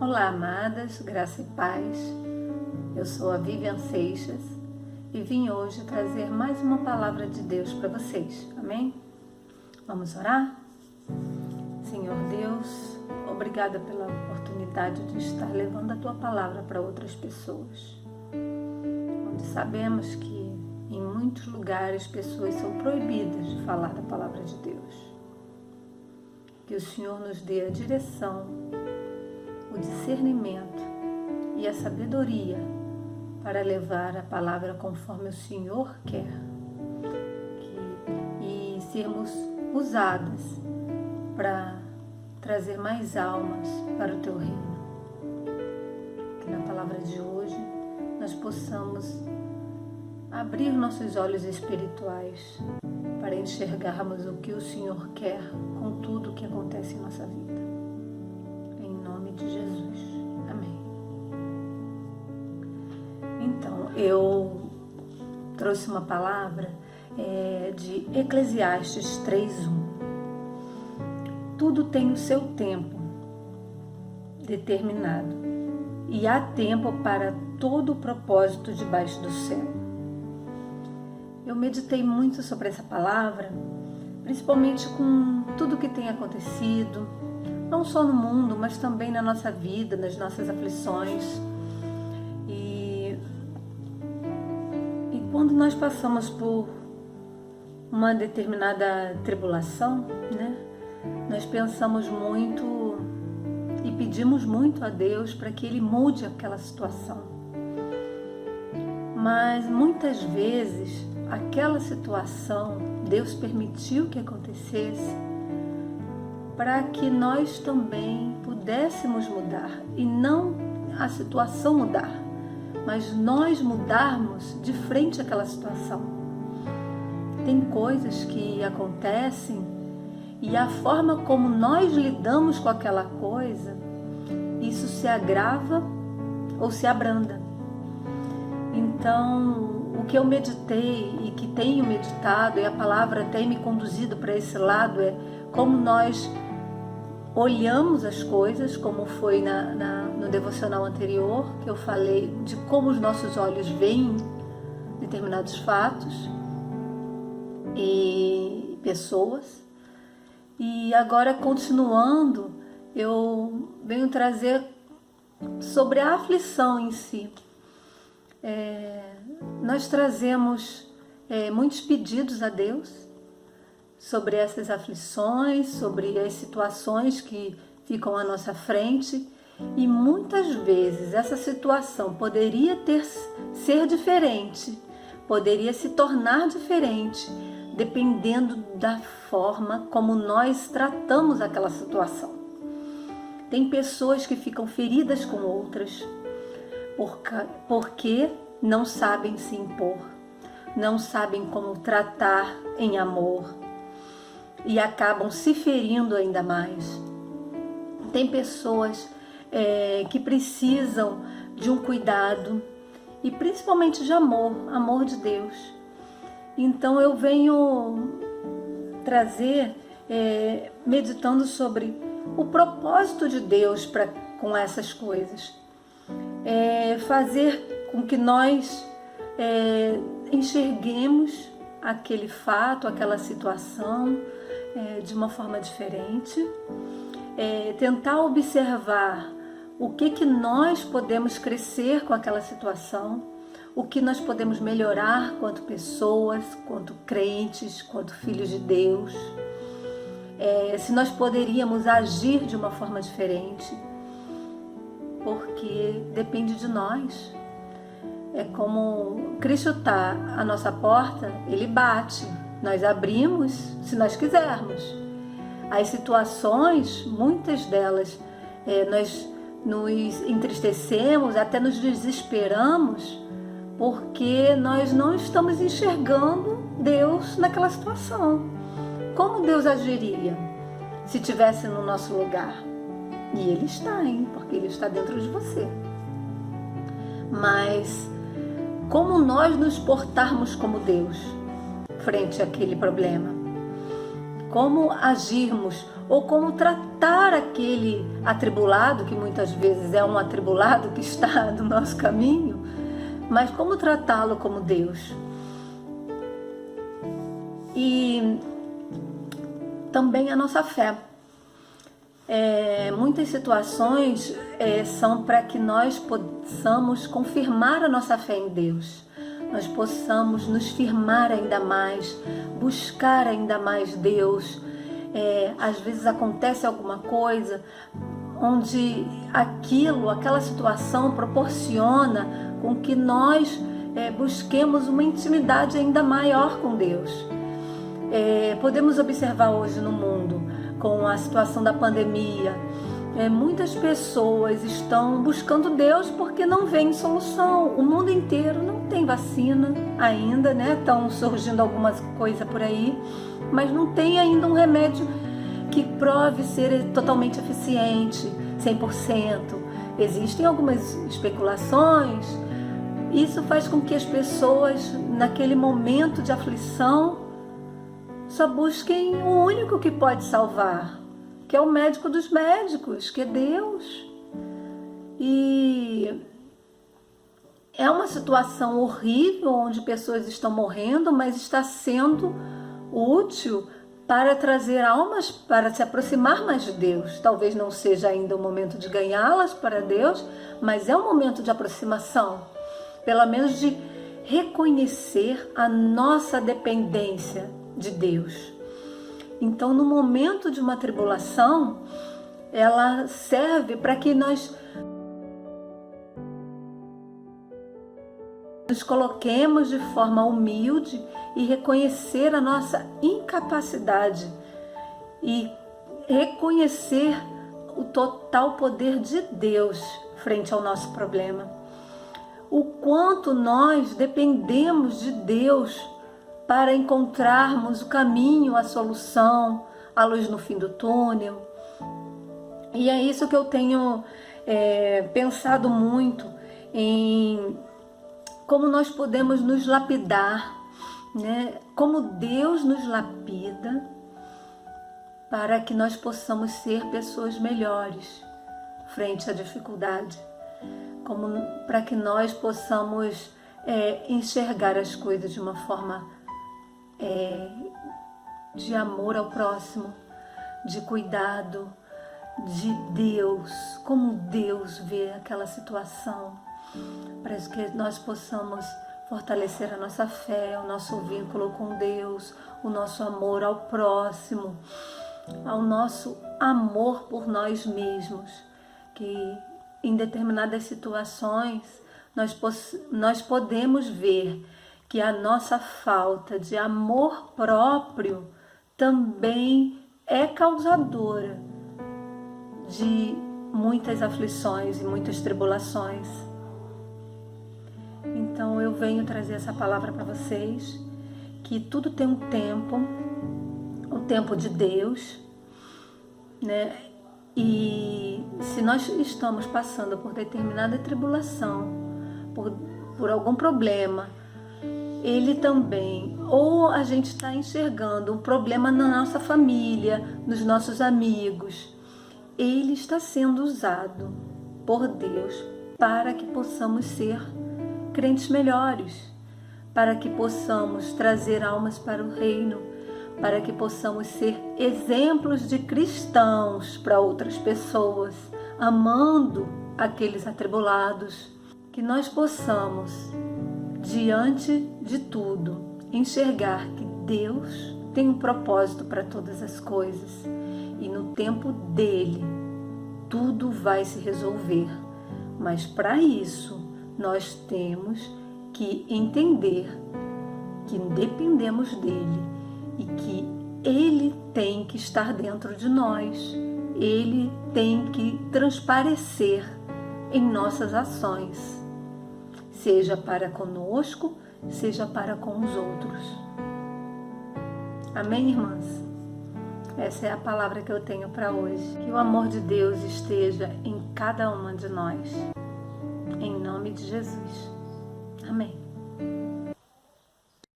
Olá, amadas, graça e paz. Eu sou a Vivian Seixas e vim hoje trazer mais uma palavra de Deus para vocês. Amém? Vamos orar? Senhor Deus, obrigada pela oportunidade de estar levando a Tua palavra para outras pessoas. Onde sabemos que em muitos lugares pessoas são proibidas de falar da palavra de Deus. Que o Senhor nos dê a direção, o discernimento e a sabedoria para levar a palavra conforme o Senhor quer e sermos usadas para trazer mais almas para o Teu reino. Que na palavra de hoje nós possamos abrir nossos olhos espirituais para enxergarmos o que o Senhor quer com tudo o que acontece em nossa vida. Em nome de Jesus. Amém. Então, eu trouxe uma palavra de Eclesiastes 3:1. Tudo tem o seu tempo determinado e há tempo para todo o propósito debaixo do céu. Eu meditei muito sobre essa palavra, principalmente com tudo que tem acontecido, não só no mundo, mas também na nossa vida, nas nossas aflições. E quando nós passamos por uma determinada tribulação, né, nós pensamos muito e pedimos muito a Deus para que Ele mude aquela situação. Mas muitas vezes aquela situação Deus permitiu que acontecesse para que nós também pudéssemos mudar, e não a situação mudar, mas nós mudarmos de frente àquela situação. Tem coisas que acontecem e a forma como nós lidamos com aquela coisa, isso se agrava ou se abranda. Então, o que eu meditei e que tenho meditado, e a palavra tem me conduzido para esse lado, é como nós olhamos as coisas, como foi no devocional anterior, que eu falei de como os nossos olhos veem determinados fatos e pessoas. E agora, continuando, eu venho trazer sobre a aflição em si. Nós trazemos muitos pedidos a Deus sobre essas aflições, sobre as situações que ficam à nossa frente, e muitas vezes essa situação poderia ser diferente, poderia se tornar diferente, dependendo da forma como nós tratamos aquela situação. Tem pessoas que ficam feridas com outras, porque não sabem se impor, não sabem como tratar em amor e acabam se ferindo ainda mais. Tem pessoas que precisam de um cuidado e principalmente de amor de Deus. Então eu venho trazer, meditando sobre o propósito de Deus com essas coisas. Fazer com que nós enxerguemos aquele fato, aquela situação de uma forma diferente, tentar observar o que nós podemos crescer com aquela situação, o que nós podemos melhorar quanto pessoas, quanto crentes, quanto filhos de Deus, se nós poderíamos agir de uma forma diferente, porque depende de nós. É como Cristo está à nossa porta, Ele bate, nós abrimos se nós quisermos. As situações, muitas delas, nós nos entristecemos, até nos desesperamos, porque nós não estamos enxergando Deus naquela situação. Como Deus agiria se estivesse no nosso lugar? E Ele está, porque Ele está dentro de você. Mas como nós nos portarmos como Deus frente àquele problema? como agirmos ou como tratar aquele atribulado, que muitas vezes é um atribulado que está no nosso caminho, mas como tratá-lo como Deus. E também a nossa fé. Muitas situações são para que nós possamos confirmar a nossa fé em Deus. Nós possamos nos firmar ainda mais, buscar ainda mais Deus. Às vezes acontece alguma coisa onde aquela situação proporciona com que nós busquemos uma intimidade ainda maior com Deus. Podemos observar hoje no mundo, com a situação da pandemia, muitas pessoas estão buscando Deus porque não vem solução. O mundo inteiro não tem vacina ainda, né? Estão surgindo algumas coisas por aí, mas não tem ainda um remédio que prove ser totalmente eficiente, 100%. Existem algumas especulações. Isso faz com que as pessoas, naquele momento de aflição, só busquem o único que pode salvar, que é o médico dos médicos, que é Deus. E é uma situação horrível onde pessoas estão morrendo, mas está sendo útil para trazer almas, para se aproximar mais de Deus. Talvez não seja ainda o momento de ganhá-las para Deus, mas é um momento de aproximação, pelo menos de reconhecer a nossa dependência de Deus. Então, no momento de uma tribulação, ela serve para que nós nos coloquemos de forma humilde e reconhecer a nossa incapacidade e reconhecer o total poder de Deus frente ao nosso problema. O quanto nós dependemos de Deus para encontrarmos o caminho, a solução, a luz no fim do túnel. E é isso que eu tenho pensado muito, em como nós podemos nos lapidar, né? Como Deus nos lapida para que nós possamos ser pessoas melhores frente à dificuldade, para que nós possamos enxergar as coisas de uma forma de amor ao próximo, de cuidado, de Deus, como Deus vê aquela situação, para que nós possamos fortalecer a nossa fé, o nosso vínculo com Deus, o nosso amor ao próximo, ao nosso amor por nós mesmos, que em determinadas situações nós podemos ver que a nossa falta de amor próprio também é causadora de muitas aflições e muitas tribulações. Então eu venho trazer essa palavra para vocês, que tudo tem um tempo de Deus, né? E se nós estamos passando por determinada tribulação, por algum problema, Ele também, ou a gente está enxergando um problema na nossa família, nos nossos amigos, Ele está sendo usado por Deus para que possamos ser crentes melhores, para que possamos trazer almas para o reino, para que possamos ser exemplos de cristãos para outras pessoas, amando aqueles atribulados, que nós possamos, diante de tudo, enxergar que Deus tem um propósito para todas as coisas e no tempo dele tudo vai se resolver. Mas para isso nós temos que entender que dependemos dele e que ele tem que estar dentro de nós, ele tem que transparecer em nossas ações, seja para conosco, seja para com os outros. Amém, irmãs? Essa é a palavra que eu tenho para hoje. Que o amor de Deus esteja em cada uma de nós. Em nome de Jesus. Amém.